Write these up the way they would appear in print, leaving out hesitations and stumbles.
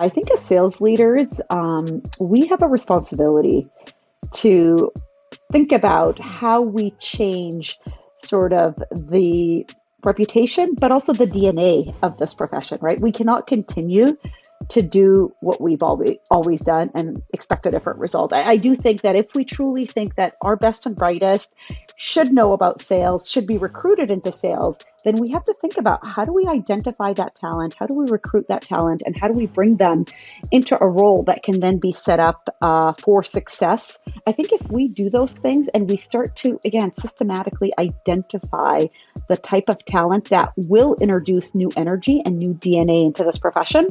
I think as sales leaders, we have a responsibility to think about how we change sort of the reputation, but also the DNA of this profession, right? We cannot continue to do what we've always done and expect a different result. I do think that if we truly think that our best and brightest should know about sales, should be recruited into sales, then we have to think about how do we identify that talent, how do we recruit that talent, and how do we bring them into a role that can then be set up for success. I think if we do those things and we start to, again, systematically identify the type of talent that will introduce new energy and new DNA into this profession,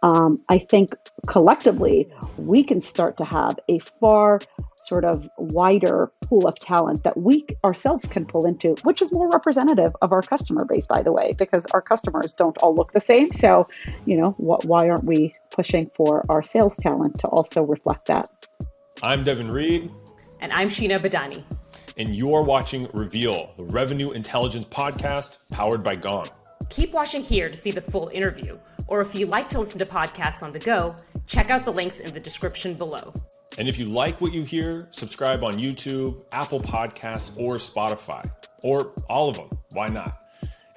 I think collectively we can start to have a far sort of wider pool of talent that we ourselves can pull into, which is more representative of our customer base, by the way, because our customers don't all look the same. So, why aren't we pushing for our sales talent to also reflect that? I'm Devin Reed. And I'm Sheena Badani. And you're watching Reveal, the Revenue Intelligence podcast powered by Gong. Keep watching here to see the full interview. Or if you like to listen to podcasts on the go, check out the links in the description below. And if you like what you hear, subscribe on YouTube, Apple Podcasts, or Spotify, or all of them. Why not?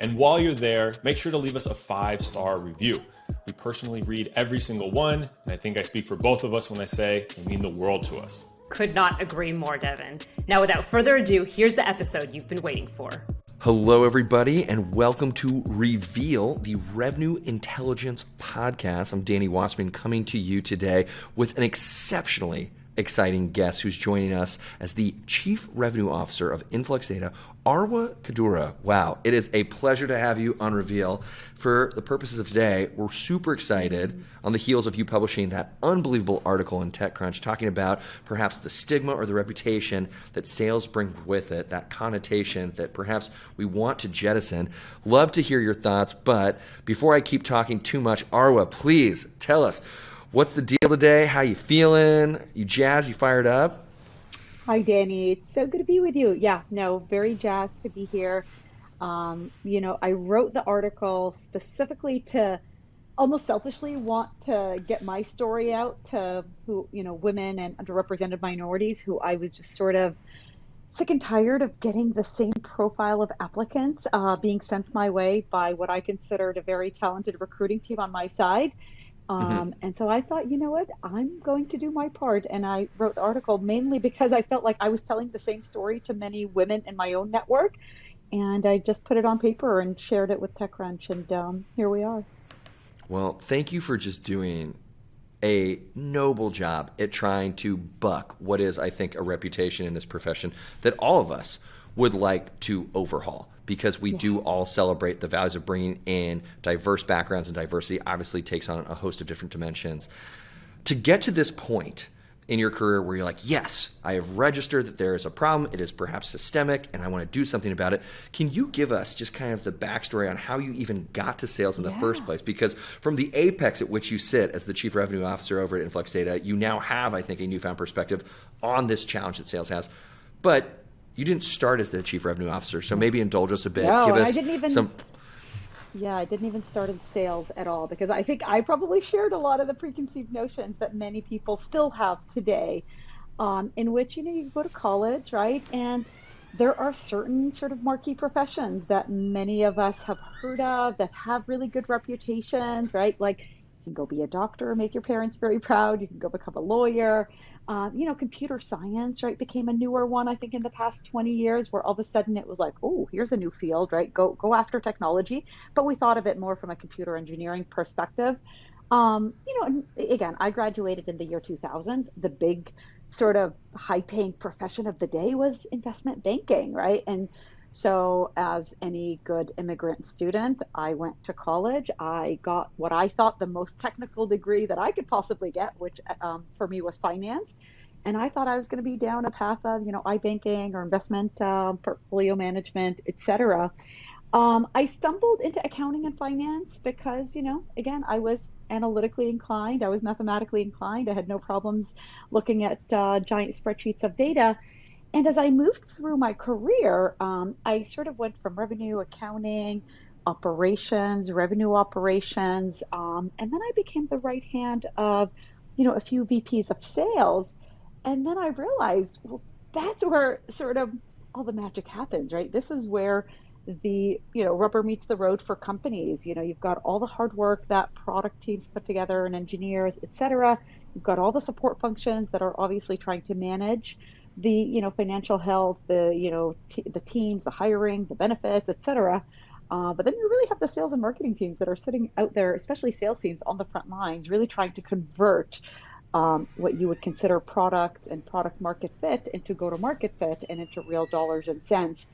And while you're there, make sure to leave us a 5-star review. We personally read every single one, and I think I speak for both of us when I say they mean the world to us. Could not agree more, Devin. Now, without further ado, here's the episode you've been waiting for. Hello, everybody, and welcome to Reveal, the Revenue Intelligence Podcast. I'm Danny Wasserman coming to you today with an exceptionally exciting guest who's joining us as the Chief Revenue Officer of InfluxData, Arwa Kaddoura. Wow, it is a pleasure to have you on Reveal. For the purposes of today, we're super excited on the heels of you publishing that unbelievable article in TechCrunch talking about perhaps the stigma or the reputation that sales bring with it, that connotation that perhaps we want to jettison. Love to hear your thoughts, but before I keep talking too much, Arwa, please tell us, what's the deal today? How you feeling? You jazzed? You fired up? Hi, Danny. It's so good to be with you. Yeah, no, very jazzed to be here. I wrote the article specifically to almost selfishly want to get my story out to women and underrepresented minorities who I was just sort of sick and tired of getting the same profile of applicants being sent my way by what I considered a very talented recruiting team on my side. And so I thought, you know what, I'm going to do my part. And I wrote the article mainly because I felt like I was telling the same story to many women in my own network. And I just put it on paper and shared it with TechCrunch. And here we are. Well, thank you for just doing a noble job at trying to buck what is, I think, a reputation in this profession that all of us would like to overhaul, because we do all celebrate the values of bringing in diverse backgrounds, and diversity obviously takes on a host of different dimensions. To get to this point in your career where you're like, yes, I have registered that there is a problem, it is perhaps systemic, and I want to do something about it. Can you give us just kind of the backstory on how you even got to sales in the first place? Because from the apex at which you sit as the Chief Revenue Officer over at InfluxData, you now have, I think, a newfound perspective on this challenge that sales has. But you didn't start as the Chief Revenue Officer, so maybe indulge us a bit. No, Give us I didn't even start in sales at all, because I think I probably shared a lot of the preconceived notions that many people still have today, in which, you go to college, right? And there are certain sort of marquee professions that many of us have heard of that have really good reputations, right? Like, you can go be a doctor, make your parents very proud. You can go become a lawyer. Computer science, right, became a newer one, I think, in the past 20 years, where all of a sudden it was like, oh, here's a new field, right? Go after technology. But we thought of it more from a computer engineering perspective. And again, I graduated in the year 2000. The big sort of high-paying profession of the day was investment banking, right? And so as any good immigrant student, I went to college. I got what I thought the most technical degree that I could possibly get, which for me was finance. And I thought I was going to be down a path of, iBanking or investment portfolio management, et cetera. I stumbled into accounting and finance because, again, I was analytically inclined. I was mathematically inclined. I had no problems looking at giant spreadsheets of data. And as I moved through my career, I sort of went from revenue accounting, operations, revenue operations, and then I became the right hand of, a few VPs of sales. And then I realized, well, that's where sort of all the magic happens, right? This is where the, rubber meets the road for companies. You've got all the hard work that product teams put together and engineers, et cetera. You've got all the support functions that are obviously trying to manage the, financial health, the, the teams, the hiring, the benefits, et cetera. But then you really have the sales and marketing teams that are sitting out there, especially sales teams on the front lines, really trying to convert what you would consider product and product market fit into go to market fit and into real dollars and cents.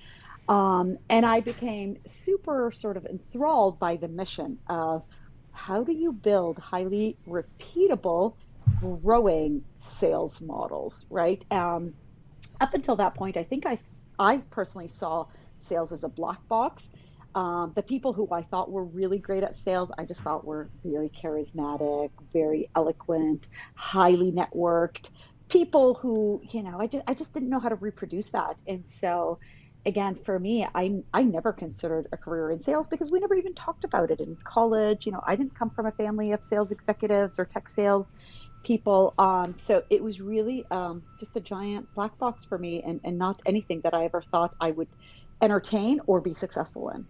And I became super sort of enthralled by the mission of how do you build highly repeatable, growing sales models, right? Up until that point, I think I personally saw sales as a black box. The people who I thought were really great at sales, I just thought were very charismatic, very eloquent, highly networked people who, I just didn't know how to reproduce that. And so, again, for me, I never considered a career in sales because we never even talked about it in college. I didn't come from a family of sales executives or tech sales people. So it was really just a giant black box for me, and not anything that I ever thought I would entertain or be successful in.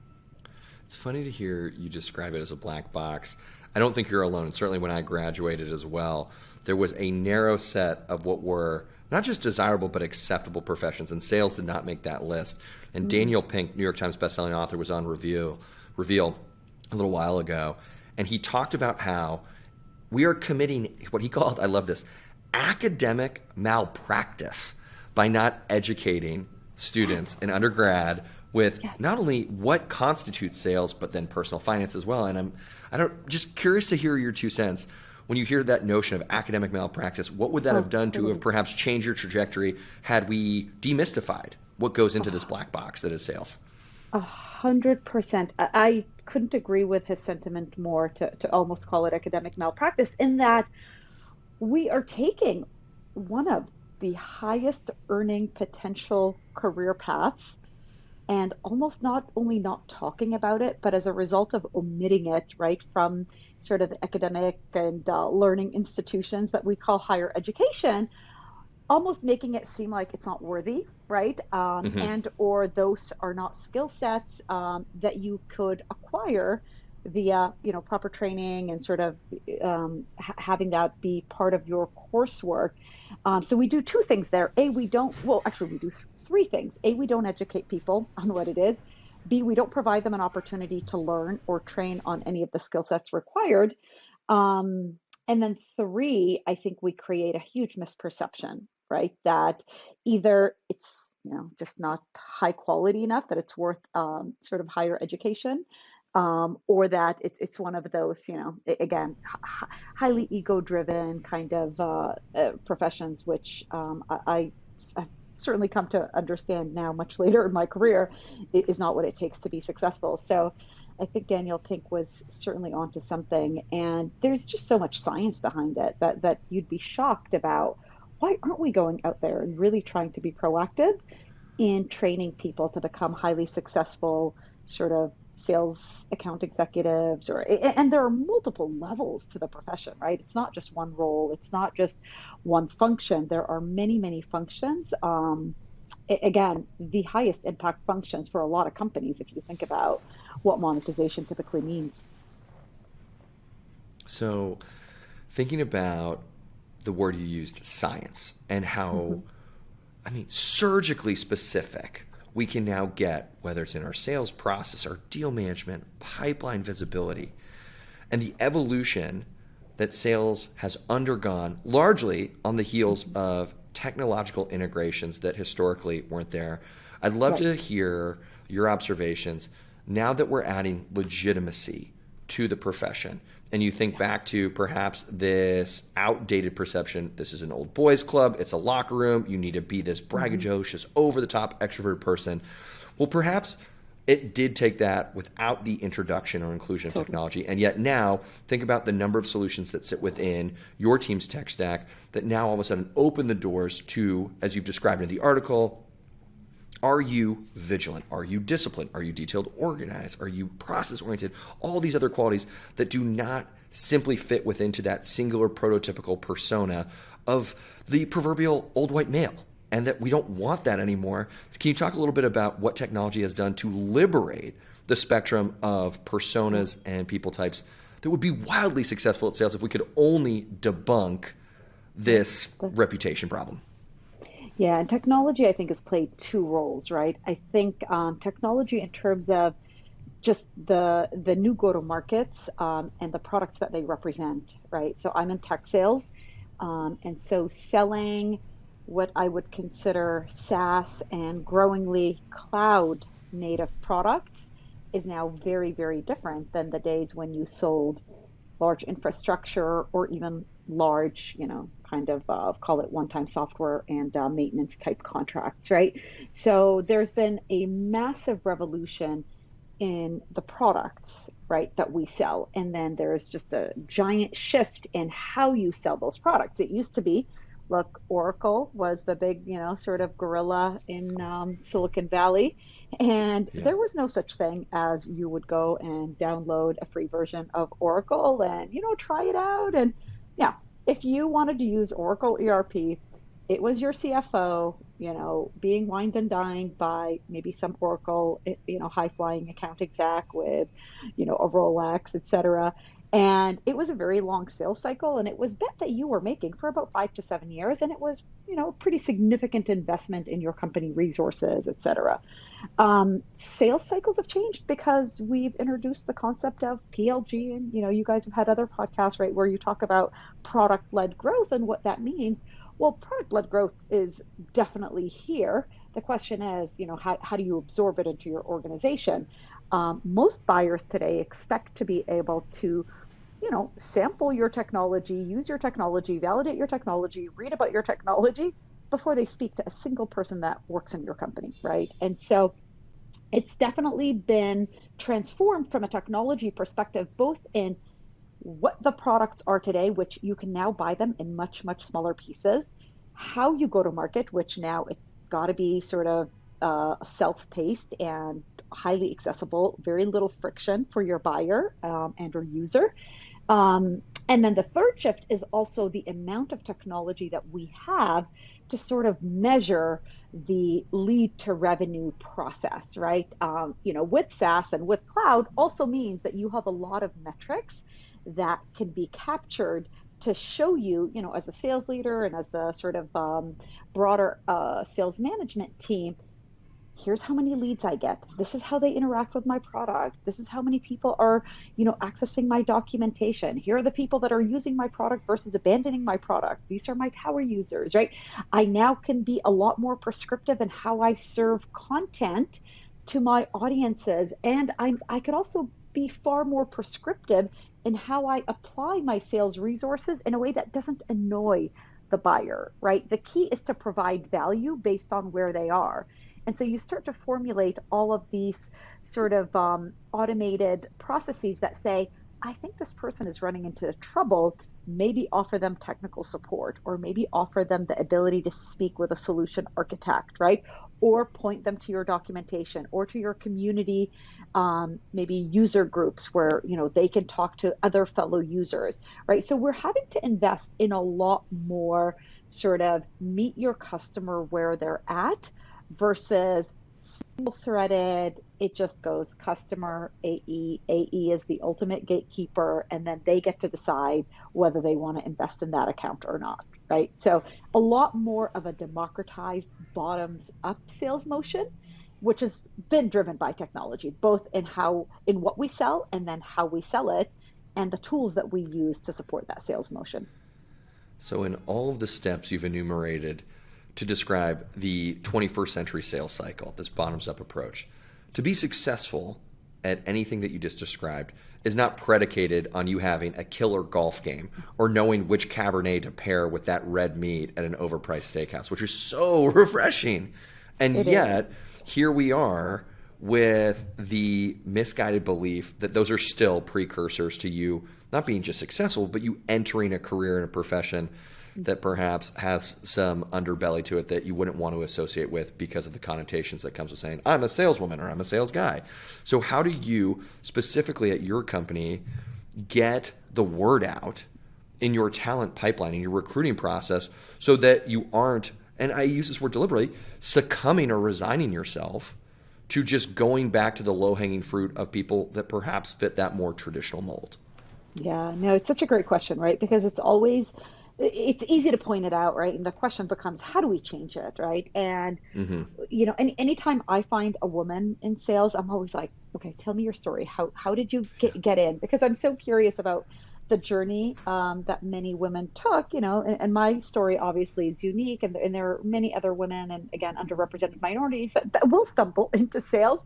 It's funny to hear you describe it as a black box. I don't think you're alone. And certainly when I graduated as well, there was a narrow set of what were not just desirable but acceptable professions, and sales did not make that list. And Daniel Pink, New York Times bestselling author, was on Reveal a little while ago, and he talked about how we are committing what he called, I love this, academic malpractice by not educating students in undergrad with not only what constitutes sales, but then personal finance as well. And I'm just curious to hear your 2 cents. When you hear that notion of academic malpractice, what would that have done to have perhaps changed your trajectory had we demystified what goes into this black box that is sales? 100%. I couldn't agree with his sentiment more, to almost call it academic malpractice, in that we are taking one of the highest earning potential career paths and almost not only not talking about it, but as a result of omitting it, right, from sort of academic and learning institutions that we call higher education, almost making it seem like it's not worthy, right? And or those are not skill sets that you could acquire via, proper training and sort of having that be part of your coursework. So we do two things there. A, we don't, well, actually, we do three things. A, we don't educate people on what it is. B, we don't provide them an opportunity to learn or train on any of the skill sets required. And then three, I think we create a huge misperception, right? That either it's, just not high quality enough that it's worth sort of higher education, or that it's one of those, again, highly ego-driven kind of professions, which I've certainly come to understand now, much later in my career, is not what it takes to be successful. So I think Daniel Pink was certainly onto something, and there's just so much science behind it that you'd be shocked about. Why aren't we going out there and really trying to be proactive in training people to become highly successful sort of sales account executives? And there are multiple levels to the profession, right? It's not just one role, it's not just one function. There are many functions. Again, the highest impact functions for a lot of companies, if you think about what monetization typically means. So thinking about the word you used, science, and how, surgically specific we can now get, whether it's in our sales process, our deal management, pipeline visibility, and the evolution that sales has undergone largely on the heels of technological integrations that historically weren't there. I'd love to hear your observations now that we're adding legitimacy to the profession. And you think back to perhaps this outdated perception, this is an old boys club, it's a locker room, you need to be this braggadocious, over-the-top extroverted person. Well, perhaps it did take that without the introduction or inclusion of technology. And yet now, think about the number of solutions that sit within your team's tech stack that now all of a sudden open the doors to, as you've described in the article, Are you vigilant? Are you disciplined? Are you detailed organized? Are you process oriented? All these other qualities that do not simply fit within to that singular prototypical persona of the proverbial old white male, and that we don't want that anymore. Can you talk a little bit about what technology has done to liberate the spectrum of personas and people types that would be wildly successful at sales if we could only debunk this reputation problem? Yeah, and technology, I think, has played two roles, right? I think technology in terms of just the new go-to-markets and the products that they represent, right? So I'm in tech sales, and so selling what I would consider SaaS and growingly cloud native products is now very, very different than the days when you sold large infrastructure or even large, kind of call it one-time software and maintenance type contracts, right? So there's been a massive revolution in the products, right, that we sell. And then there's just a giant shift in how you sell those products. It used to be, look, Oracle was the big, sort of gorilla in Silicon Valley. And Yeah. there was no such thing as you would go and download a free version of Oracle and, try it out. And yeah, if you wanted to use Oracle ERP, it was your CFO, being wined and dined by maybe some Oracle, high flying account exec with, a Rolex, et cetera. And it was a very long sales cycle, and it was bet that you were making for about 5 to 7 years, and it was, a pretty significant investment in your company resources, et cetera. Sales cycles have changed because we've introduced the concept of PLG, and you guys have had other podcasts, right, where you talk about product-led growth and what that means. Well, product-led growth is definitely here. The question is, how do you absorb it into your organization? Most buyers today expect to be able to, sample your technology, use your technology, validate your technology, read about your technology before they speak to a single person that works in your company, right? And so it's definitely been transformed from a technology perspective, both in what the products are today, which you can now buy them in much, much smaller pieces, how you go to market, which now it's got to be sort of self-paced and highly accessible, very little friction for your buyer and or user. And then the third shift is also the amount of technology that we have to sort of measure the lead to revenue process, right? With SaaS and with cloud also means that you have a lot of metrics that can be captured to show you, as a sales leader and as the sort of broader sales management team, here's how many leads I get. This is how they interact with my product. This is how many people are, accessing my documentation. Here are the people that are using my product versus abandoning my product. These are my tower users, right? I now can be a lot more prescriptive in how I serve content to my audiences. And I could also be far more prescriptive in how I apply my sales resources in a way that doesn't annoy the buyer, right? The key is to provide value based on where they are. And so you start to formulate all of these sort of automated processes that say, I think this person is running into trouble, maybe offer them technical support, or maybe offer them the ability to speak with a solution architect, right? Or point them to your documentation or to your community, maybe user groups where, they can talk to other fellow users, right? So we're having to invest in a lot more sort of meet your customer where they're at versus threaded, it just goes customer AE. AE is the ultimate gatekeeper, and then they get to decide whether they want to invest in that account or not, right? So a lot more of a democratized bottoms up sales motion, which has been driven by technology, both in what we sell and then how we sell it, and the tools that we use to support that sales motion. So in all of the steps you've enumerated to describe the 21st century sales cycle, this bottoms-up approach, to be successful at anything that you just described is not predicated on you having a killer golf game or knowing which Cabernet to pair with that red meat at an overpriced steakhouse, which is so refreshing. And yet, here we are with the misguided belief that those are still precursors to you not being just successful, but you entering a career in a profession that perhaps has some underbelly to it that you wouldn't want to associate with because of the connotations that comes with saying, I'm a saleswoman or I'm a sales guy. So how do you specifically at your company get the word out in your talent pipeline, in your recruiting process, so that you aren't, and I use this word deliberately, succumbing or resigning yourself to just going back to the low-hanging fruit of people that perhaps fit that more traditional mold? Yeah, no, it's such a great question, right? Because it's easy to point it out, right? And the question becomes, how do we change it, right? And Mm-hmm. anytime I find a woman in sales, I'm always like, okay, tell me your story. How did you get in? Because I'm so curious about the journey that many women took, and my story obviously is unique, and there are many other women, and again, underrepresented minorities that will stumble into sales.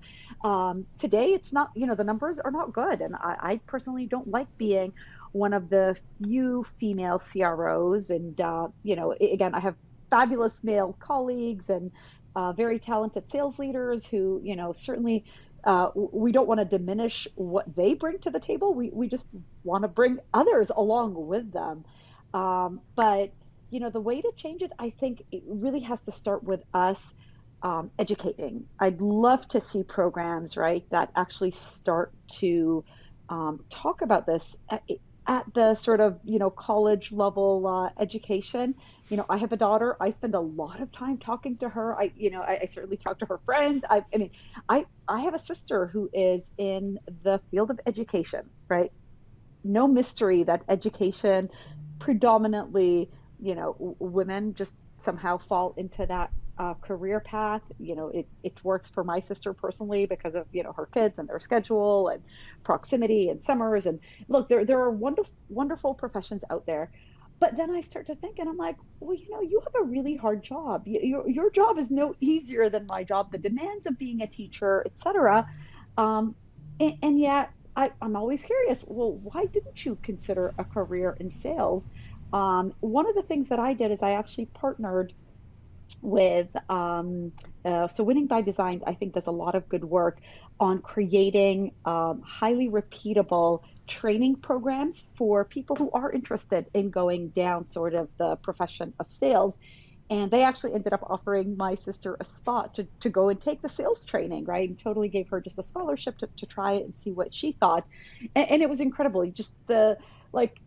Today, it's not, the numbers are not good, and I personally don't like being one of the few female CROs, and again, I have fabulous male colleagues and very talented sales leaders who, certainly we don't want to diminish what they bring to the table. We just want to bring others along with them. But, the way to change it, I think it really has to start with us educating. I'd love to see programs, right, that actually start to talk about this at the sort of, college level education. I have a daughter. I spend a lot of time talking to her. I certainly talk to her friends. I mean, I have a sister who is in the field of education, right? No mystery that education predominantly, women just somehow fall into that career path. It works for my sister personally because of, her kids and their schedule and proximity and summers. And look, there are wonderful professions out there. But then I start to think, and I'm like, well, you have a really hard job. Your job is no easier than my job. The demands of being a teacher, etc. Um, and yet, I'm always curious. Well, why didn't you consider a career in sales? One of the things that I did is I actually partnered with so Winning by Design, I think, does a lot of good work on creating highly repeatable training programs for people who are interested in going down sort of the profession of sales. And they actually ended up offering my sister a spot to go and take the sales training, right? And totally gave her just a scholarship to try it and see what she thought. And it was incredible. Just the like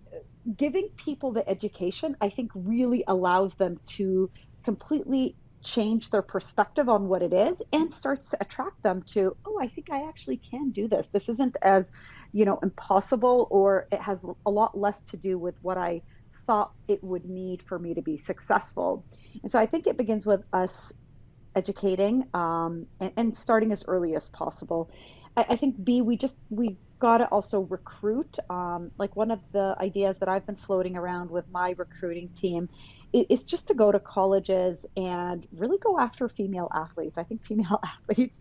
giving people the education, I think, really allows them to completely change their perspective on what it is and starts to attract them to, oh, I think I actually can do this. This isn't as, impossible, or it has a lot less to do with what I thought it would need for me to be successful. And so I think it begins with us educating and starting as early as possible. I think B, we got to also recruit. Like one of the ideas that I've been floating around with my recruiting team is just to go to colleges and really go after female athletes. I think female athletes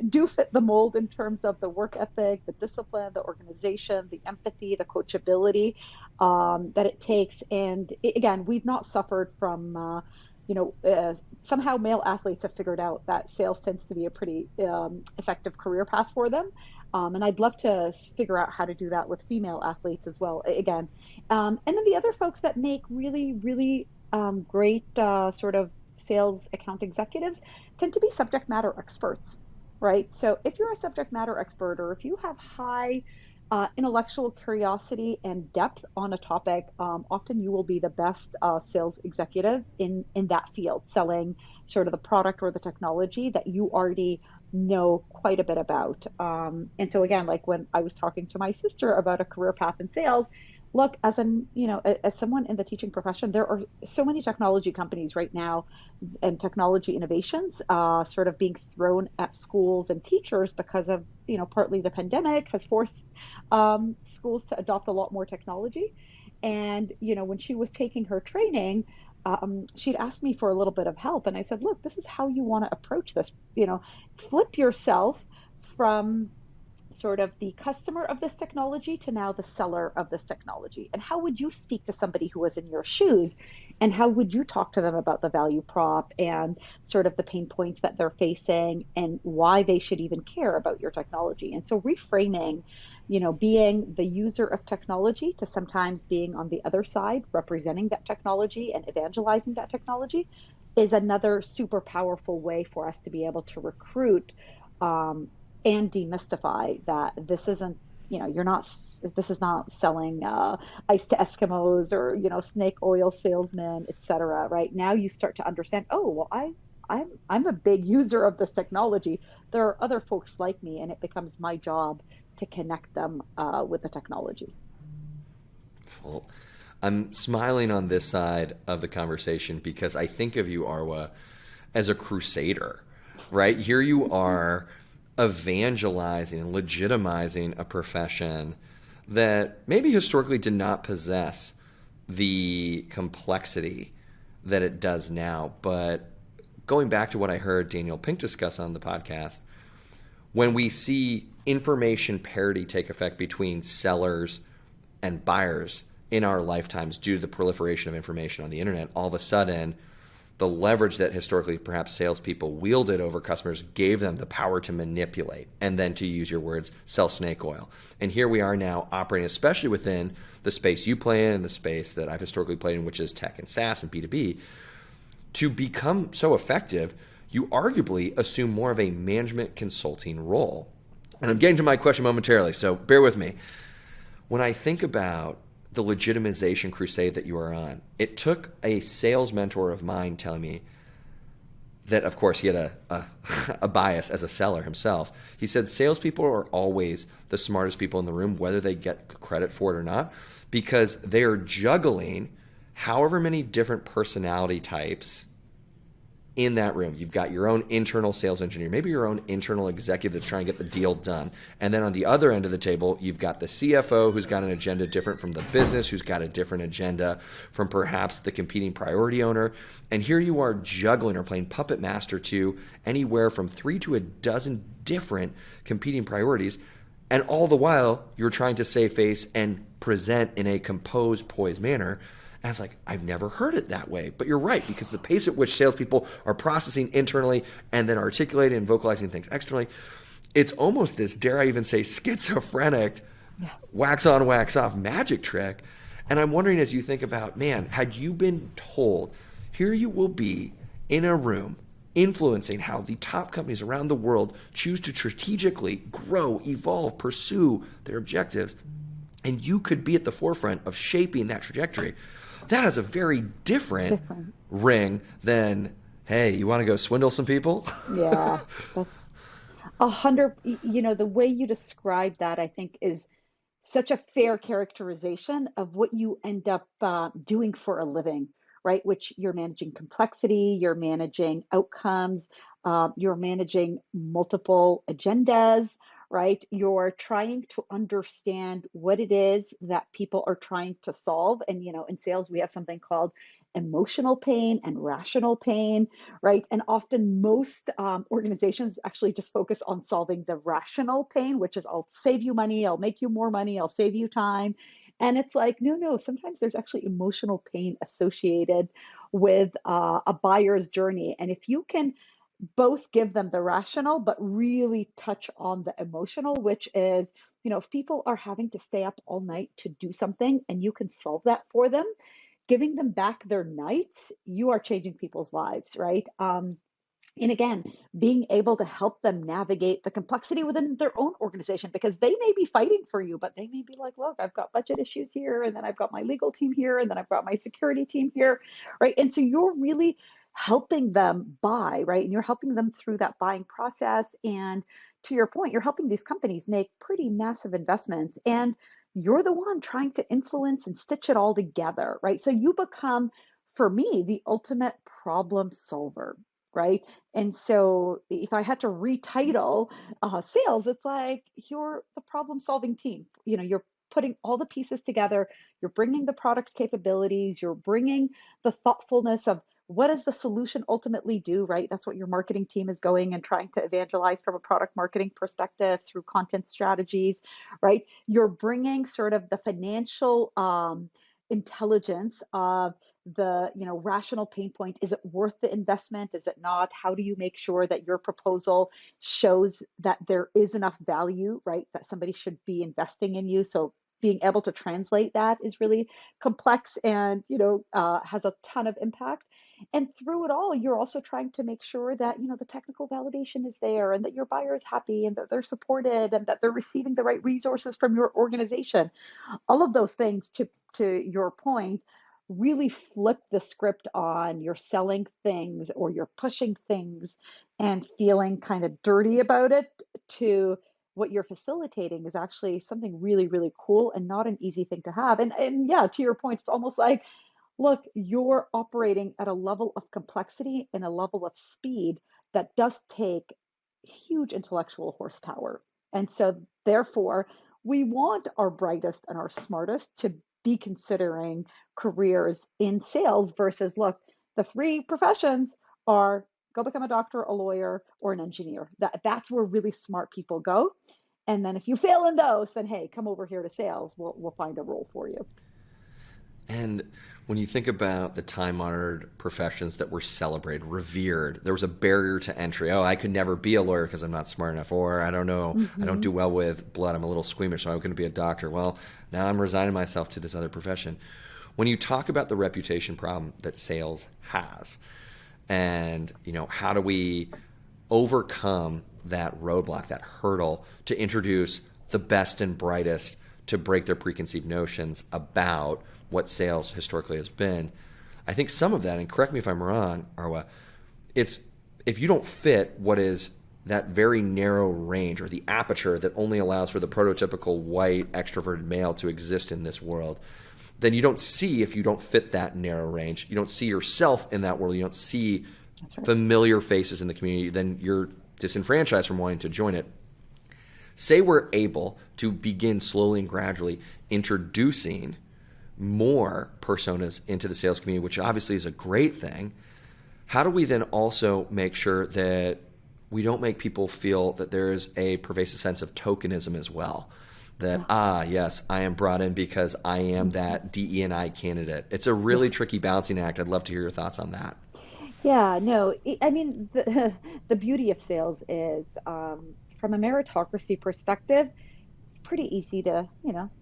do fit the mold in terms of the work ethic, the discipline, the organization, the empathy, the coachability that it takes. And again, we've not suffered from somehow male athletes have figured out that sales tends to be a pretty effective career path for them. And I'd love to figure out how to do that with female athletes as well, again. And then the other folks that make really, really great sort of sales account executives tend to be subject matter experts, right? So if you're a subject matter expert, or if you have high intellectual curiosity and depth on a topic, often you will be the best sales executive in that field, selling sort of the product or the technology that you already know quite a bit about. And so again, like when I was talking to my sister about a career path in sales, look, as someone in the teaching profession, there are so many technology companies right now and technology innovations sort of being thrown at schools and teachers because of, partly the pandemic has forced schools to adopt a lot more technology. And, when she was taking her training, she'd asked me for a little bit of help. And I said, look, this is how you want to approach this. Flip yourself from sort of the customer of this technology to now the seller of this technology? And how would you speak to somebody who was in your shoes? And how would you talk to them about the value prop and sort of the pain points that they're facing and why they should even care about your technology? And so reframing, being the user of technology to sometimes being on the other side, representing that technology and evangelizing that technology is another super powerful way for us to be able to recruit um, and demystify that this isn't, you're not, this is not selling ice to Eskimos or, snake oil salesmen, et cetera. Right now you start to understand, oh, well, I'm a big user of this technology. There are other folks like me, and it becomes my job to connect them with the technology. Well, I'm smiling on this side of the conversation because I think of you, Arwa, as a crusader, right? Here you are evangelizing and legitimizing a profession that maybe historically did not possess the complexity that it does now. But going back to what I heard Daniel Pink discuss on the podcast, when we see information parity take effect between sellers and buyers in our lifetimes due to the proliferation of information on the internet, all of a sudden the leverage that historically perhaps salespeople wielded over customers gave them the power to manipulate and then, to use your words, sell snake oil. And here we are now operating, especially within the space you play in and the space that I've historically played in, which is tech and SaaS and B2B. To become so effective, you arguably assume more of a management consulting role. And I'm getting to my question momentarily, so bear with me. When I think about the legitimization crusade that you are on, it took a sales mentor of mine telling me that, of course, he had a bias as a seller himself. He said salespeople are always the smartest people in the room, whether they get credit for it or not, because they are juggling however many different personality types in that room. You've got your own internal sales engineer, maybe your own internal executive that's trying to get the deal done. And then on the other end of the table, you've got the CFO who's got an agenda different from the business, who's got a different agenda from perhaps the competing priority owner. And here you are juggling or playing puppet master to anywhere from 3 to a dozen different competing priorities. And all the while, you're trying to save face and present in a composed, poised manner. And I was like, I've never heard it that way. But you're right, because the pace at which salespeople are processing internally and then articulating and vocalizing things externally, it's almost this, dare I even say, schizophrenic, wax on, wax off magic trick. And I'm wondering, as you think about, man, had you been told, here you will be in a room influencing how the top companies around the world choose to strategically grow, evolve, pursue their objectives, and you could be at the forefront of shaping that trajectory, that has a very different ring than, hey, you want to go swindle some people? Yeah, that's 100. The way you describe that, I think, is such a fair characterization of what you end up doing for a living, right? Which you're managing complexity, you're managing outcomes, you're managing multiple agendas, right? You're trying to understand what it is that people are trying to solve. And, in sales, we have something called emotional pain and rational pain, right? And often most organizations actually just focus on solving the rational pain, which is I'll save you money, I'll make you more money, I'll save you time. And it's like, no, no, sometimes there's actually emotional pain associated with a buyer's journey. And if you can both give them the rational, but really touch on the emotional, which is, if people are having to stay up all night to do something and you can solve that for them, giving them back their nights, you are changing people's lives, right? And again, being able to help them navigate the complexity within their own organization, because they may be fighting for you, but they may be like, look, I've got budget issues here, and then I've got my legal team here, and then I've got my security team here, right? And so you're really helping them buy, right? And you're helping them through that buying process. And to your point, you're helping these companies make pretty massive investments. And you're the one trying to influence and stitch it all together, right? So you become, for me, the ultimate problem solver, right? And so if I had to retitle sales, it's like you're the problem solving team. You're putting all the pieces together, you're bringing the product capabilities, you're bringing the thoughtfulness of what does the solution ultimately do, right? That's what your marketing team is going and trying to evangelize from a product marketing perspective through content strategies, right? You're bringing sort of the financial intelligence of the rational pain point. Is it worth the investment? Is it not? How do you make sure that your proposal shows that there is enough value, right? That somebody should be investing in you. So being able to translate that is really complex and has a ton of impact. And through it all, you're also trying to make sure that the technical validation is there and that your buyer is happy and that they're supported and that they're receiving the right resources from your organization. All of those things, to your point, really flip the script on you're selling things or you're pushing things and feeling kind of dirty about it, to what you're facilitating is actually something really, really cool and not an easy thing to have. And yeah, to your point, it's almost like, look, you're operating at a level of complexity and a level of speed that does take huge intellectual horsepower. And so, therefore, we want our brightest and our smartest to be considering careers in sales versus, look, the three professions are go become a doctor, a lawyer, or an engineer. That's where really smart people go. And then if you fail in those, then hey, come over here to sales. We'll find a role for you. And when you think about the time-honored professions that were celebrated, revered, there was a barrier to entry. Oh, I could never be a lawyer because I'm not smart enough, or I don't know, I don't do well with blood, I'm a little squeamish, so I'm going to be a doctor. Well, now I'm resigning myself to this other profession. When you talk about the reputation problem that sales has, and how do we overcome that roadblock, that hurdle, to introduce the best and brightest to break their preconceived notions about what sales historically has been. I think some of that, and correct me if I'm wrong, Arwa, it's if you don't fit what is that very narrow range or the aperture that only allows for the prototypical white extroverted male to exist in this world, then you don't see, if you don't fit that narrow range, you don't see yourself in that world, you don't see familiar faces in the community, then you're disenfranchised from wanting to join it. Say we're able to begin slowly and gradually introducing more personas into the sales community, which obviously is a great thing. How do we then also make sure that we don't make people feel that there is a pervasive sense of tokenism as well? That, yes, I am brought in because I am that DE&I candidate. It's a really tricky balancing act. I'd love to hear your thoughts on that. Yeah, no, I mean, the beauty of sales is, from a meritocracy perspective, it's pretty easy to,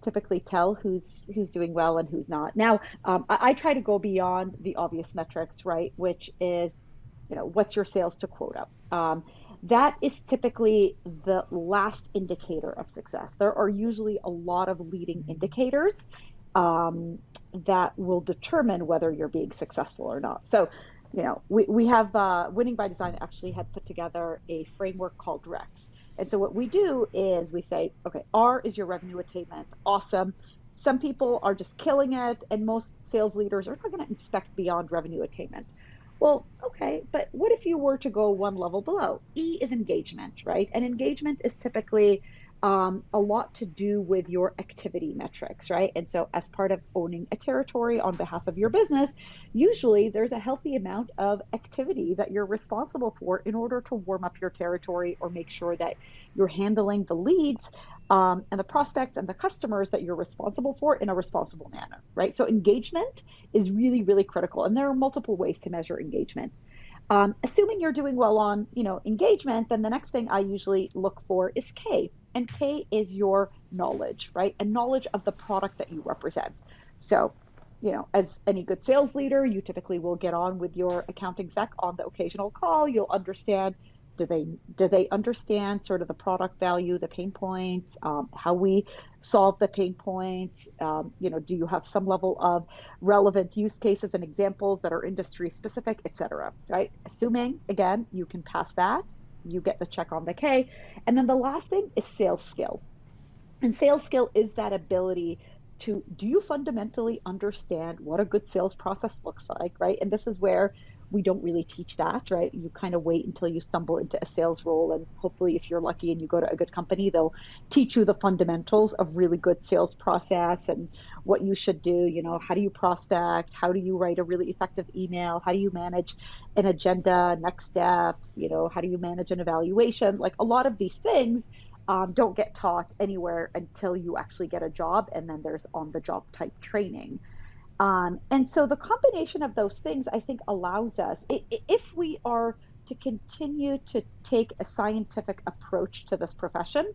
typically tell who's doing well and who's not. Now, I try to go beyond the obvious metrics, right? Which is, what's your sales to quota? That is typically the last indicator of success. There are usually a lot of leading indicators that will determine whether you're being successful or not. So, we have Winning by Design actually had put together a framework called REX. And so what we do is we say, okay, R is your revenue attainment. Awesome. Some people are just killing it, and most sales leaders are not going to inspect beyond revenue attainment. Well, okay, but what if you were to go one level below? E is engagement, right? And engagement is typically a lot to do with your activity metrics, right? And so, as part of owning a territory on behalf of your business, usually there's a healthy amount of activity that you're responsible for in order to warm up your territory or make sure that you're handling the leads and the prospects and the customers that you're responsible for in a responsible manner, right? So, engagement is really, really critical. And there are multiple ways to measure engagement. Assuming you're doing well on, engagement, then the next thing I usually look for is K. And K is your knowledge, right? And knowledge of the product that you represent. So, as any good sales leader, you typically will get on with your account exec on the occasional call. You'll understand, do they understand sort of the product value, the pain points, how we solve the pain points? Do you have some level of relevant use cases and examples that are industry specific, et cetera, right? Assuming, again, you can pass that, you get the check on the K. And then the last thing is sales skill. And sales skill is that ability to, do you fundamentally understand what a good sales process looks like, right? And this is where we don't really teach that, right? You kind of wait until you stumble into a sales role, and hopefully, if you're lucky and you go to a good company, they'll teach you the fundamentals of really good sales process and what you should do. How do you prospect? How do you write a really effective email? How do you manage an agenda, next steps? How do you manage an evaluation? Like, a lot of these things don't get taught anywhere until you actually get a job, and then there's on the job type training. And so the combination of those things, I think, allows us, if we are to continue to take a scientific approach to this profession,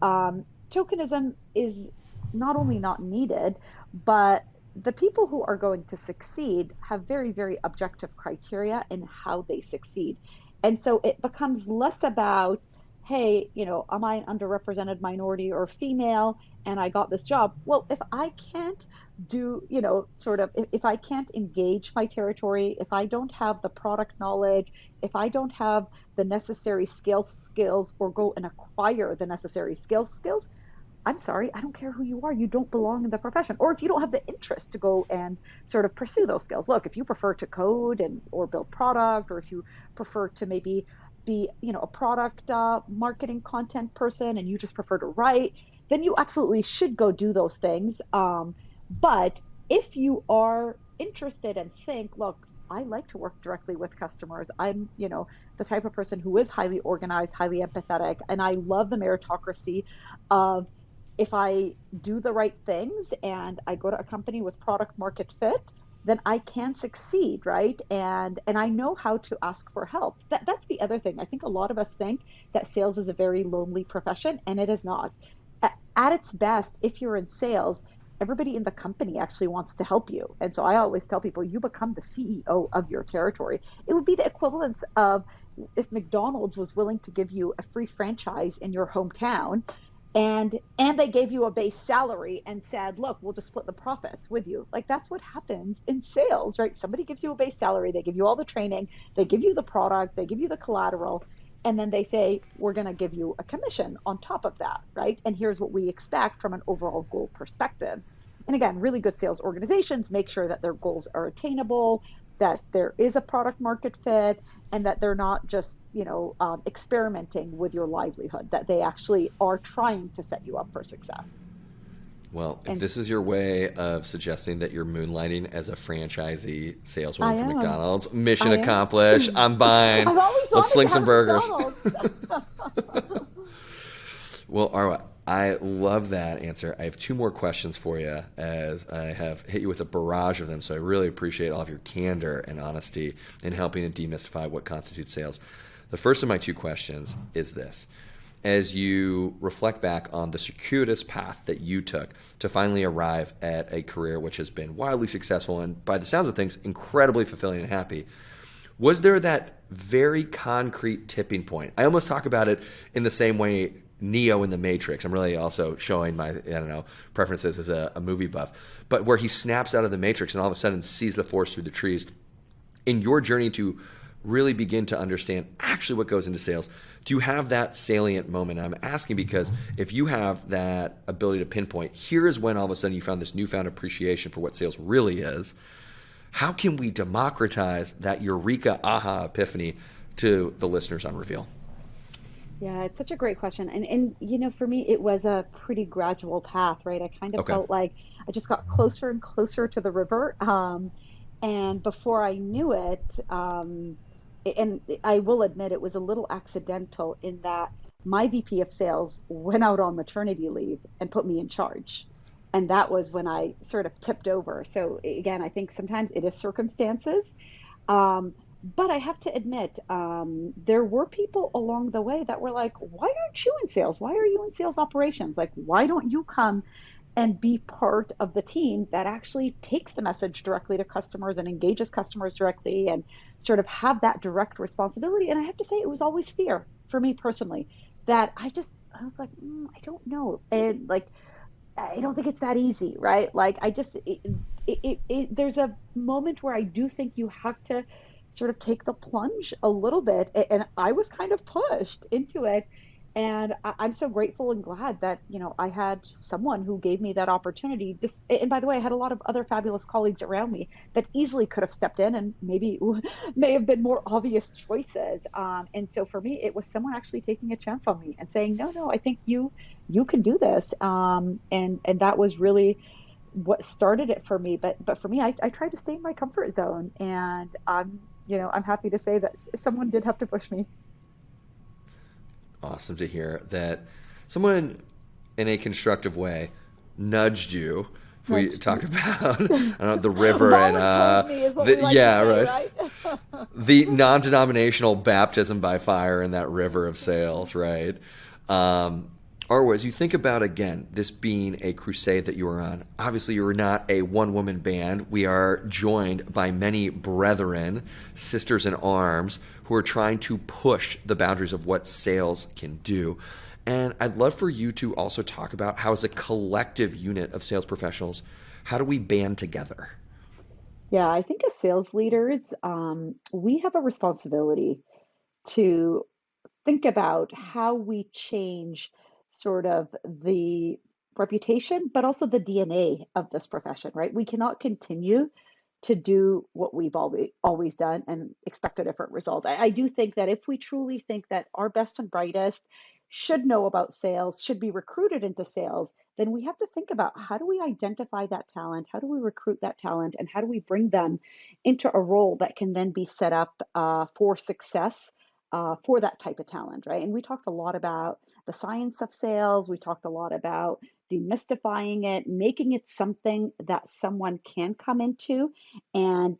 tokenism is not only not needed, but the people who are going to succeed have very, very objective criteria in how they succeed. And so it becomes less about, hey, am I an underrepresented minority or female and I got this job? Well, if I can't do, if I can't engage my territory, if I don't have the product knowledge, if I don't have the necessary skills or go and acquire the necessary skills, I'm sorry, I don't care who you are. You don't belong in the profession. Or if you don't have the interest to go and sort of pursue those skills. Look, if you prefer to code or build product, or if you prefer to maybe be, a product marketing content person and you just prefer to write, then you absolutely should go do those things. But if you are interested and think, look, I like to work directly with customers. I'm, the type of person who is highly organized, highly empathetic, and I love the meritocracy of, if I do the right things and I go to a company with product market fit, then I can succeed, right? And I know how to ask for help. That's the other thing. I think a lot of us think that sales is a very lonely profession, and it is not. At its best, if you're in sales, everybody in the company actually wants to help you. And so I always tell people, you become the CEO of your territory. It would be the equivalent of if McDonald's was willing to give you a free franchise in your hometown, and they gave you a base salary and said, look, we'll just split the profits with you. Like, that's what happens in sales, right? Somebody gives you a base salary, they give you all the training, they give you the product, they give you the collateral, and then they say, we're going to give you a commission on top of that, right? And here's what we expect from an overall goal perspective. And again, really good sales organizations make sure that their goals are attainable, that there is a product market fit, and that they're not just experimenting with your livelihood, that they actually are trying to set you up for success. Well, if And this is your way of suggesting that you're moonlighting as a franchisee I saleswoman for am. McDonald's, mission I am. accomplished. I'm buying. I've always Let's wanted sling to have some a burgers. McDonald's. Well, Arwa, I love that answer. I have two more questions for you, as I have hit you with a barrage of them. So I really appreciate all of your candor and honesty in helping to demystify what constitutes sales. The first of my two questions is this. As you reflect back on the circuitous path that you took to finally arrive at a career which has been wildly successful and, by the sounds of things, incredibly fulfilling and happy, was there that very concrete tipping point? I almost talk about it in the same way Neo in The Matrix. I'm really also showing my, preferences as a movie buff. But where he snaps out of the Matrix and all of a sudden sees the forest through the trees. In your journey to really begin to understand actually what goes into sales, do you have that salient moment? I'm asking because if you have that ability to pinpoint, here is when all of a sudden you found this newfound appreciation for what sales really is. How can we democratize that eureka aha epiphany to the listeners on Reveal? Yeah, it's such a great question. And for me, it was a pretty gradual path, right? I kind of Okay. felt like I just got closer and closer to the river. And before I knew it, and I will admit it was a little accidental in that my VP of sales went out on maternity leave and put me in charge. And that was when I sort of tipped over. So again, I think sometimes it is circumstances. Um, but I have to admit, there were people along the way that were like, why aren't you in sales? Why are you in sales operations? Like, why don't you come and be part of the team that actually takes the message directly to customers and engages customers directly and sort of have that direct responsibility? And I have to say, it was always fear for me personally, that I was like, I don't know. And like, I don't think it's that easy, right? Like, there's a moment where I do think you have to sort of take the plunge a little bit. And I was kind of pushed into it. And I'm so grateful and glad that, I had someone who gave me that opportunity. Just, and by the way, I had a lot of other fabulous colleagues around me that easily could have stepped in and maybe may have been more obvious choices. And so for me, it was someone actually taking a chance on me and saying, no, no, I think you can do this. And that was really what started it for me. But for me, I tried to stay in my comfort zone, and I'm happy to say that someone did have to push me. Awesome to hear that someone in a constructive way nudged you. If we Nudged talk me. about the river and Voluntold me is what we like to yeah, say, right, right? the non-denominational baptism by fire in that river of sales, right? Arwa, as you think about, again, this being a crusade that you are on, obviously you are not a one-woman band. We are joined by many brethren, sisters in arms, who are trying to push the boundaries of what sales can do. And I'd love for you to also talk about how, as a collective unit of sales professionals, how do we band together? Yeah, I think as sales leaders, we have a responsibility to think about how we change sort of the reputation, but also the DNA of this profession, right? We cannot continue to do what we've always done and expect a different result. I do think that if we truly think that our best and brightest should know about sales, should be recruited into sales, then we have to think about how do we identify that talent, how do we recruit that talent, and how do we bring them into a role that can then be set up for success for that type of talent, right? And we talked a lot about the science of sales. We talked a lot about demystifying it, making it something that someone can come into and,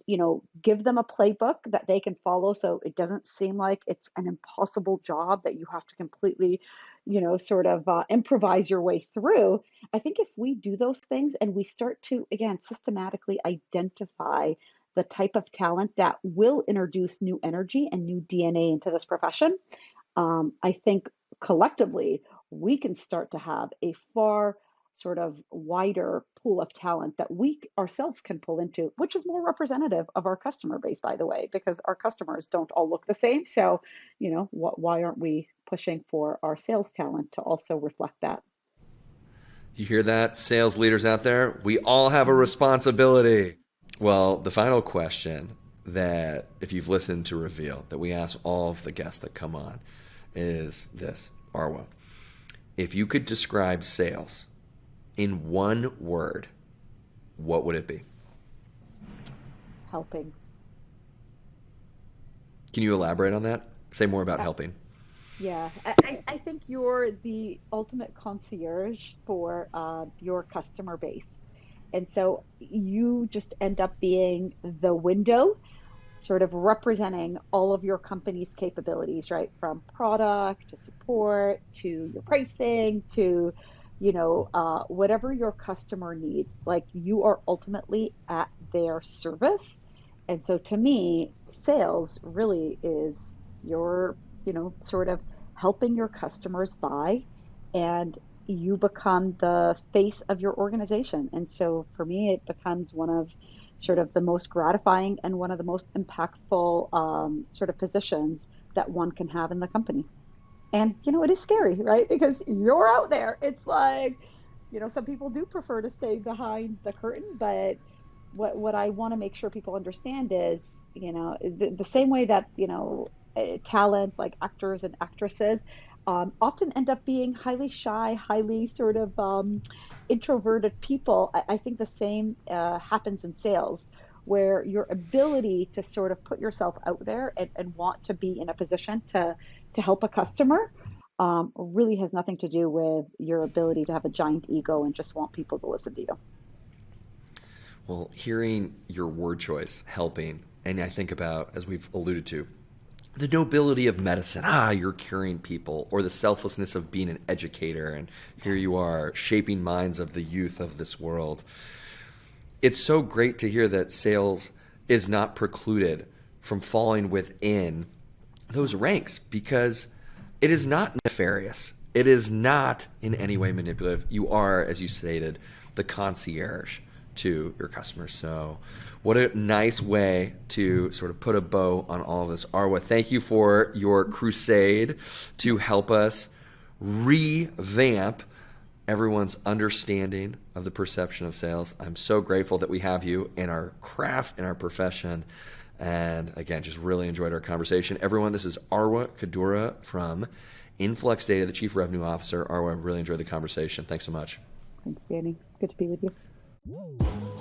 give them a playbook that they can follow so it doesn't seem like it's an impossible job that you have to completely, sort of improvise your way through. I think if we do those things and we start to, again, systematically identify the type of talent that will introduce new energy and new DNA into this profession, I think collectively we can start to have a far sort of wider pool of talent that we ourselves can pull into, which is more representative of our customer base, by the way, because our customers don't all look the same. So, why aren't we pushing for our sales talent to also reflect that? You hear that, sales leaders out there? We all have a responsibility. Well, the final question that, if you've listened to Reveal, that we ask all of the guests that come on is this. Arwa, if you could describe sales in one word, what would it be? Helping. Can you elaborate on that? Say more about Uh, helping. Yeah, I think you're the ultimate concierge for your customer base. And so you just end up being the window, sort of representing all of your company's capabilities, right? From product to support to your pricing to, whatever your customer needs. Like you are ultimately at their service. And so to me, sales really is your, sort of helping your customers buy, and you become the face of your organization. And so for me, it becomes one of sort of the most gratifying and one of the most impactful sort of positions that one can have in the company. And, it is scary, right? Because you're out there. It's like, some people do prefer to stay behind the curtain, but what I want to make sure people understand is, the same way that, talent like actors and actresses often end up being highly shy, highly sort of introverted people. I think the same happens in sales, where your ability to sort of put yourself out there and want to be in a position to help a customer really has nothing to do with your ability to have a giant ego and just want people to listen to you. Well, hearing your word choice, helping, and I think about, as we've alluded to, the nobility of medicine. You're curing people, or the selflessness of being an educator, and here you are shaping minds of the youth of this world. It's so great to hear that sales is not precluded from falling within those ranks, because it is not nefarious. It is not in any way manipulative. You are, as you stated, the concierge to your customers. So what a nice way to sort of put a bow on all of this. Arwa, thank you for your crusade to help us revamp everyone's understanding of the perception of sales. I'm so grateful that we have you in our craft, in our profession. And again, just really enjoyed our conversation. Everyone, this is Arwa Kaddoura from InfluxData, the Chief Revenue Officer. Arwa, I really enjoyed the conversation. Thanks so much. Thanks, Danny. Good to be with you.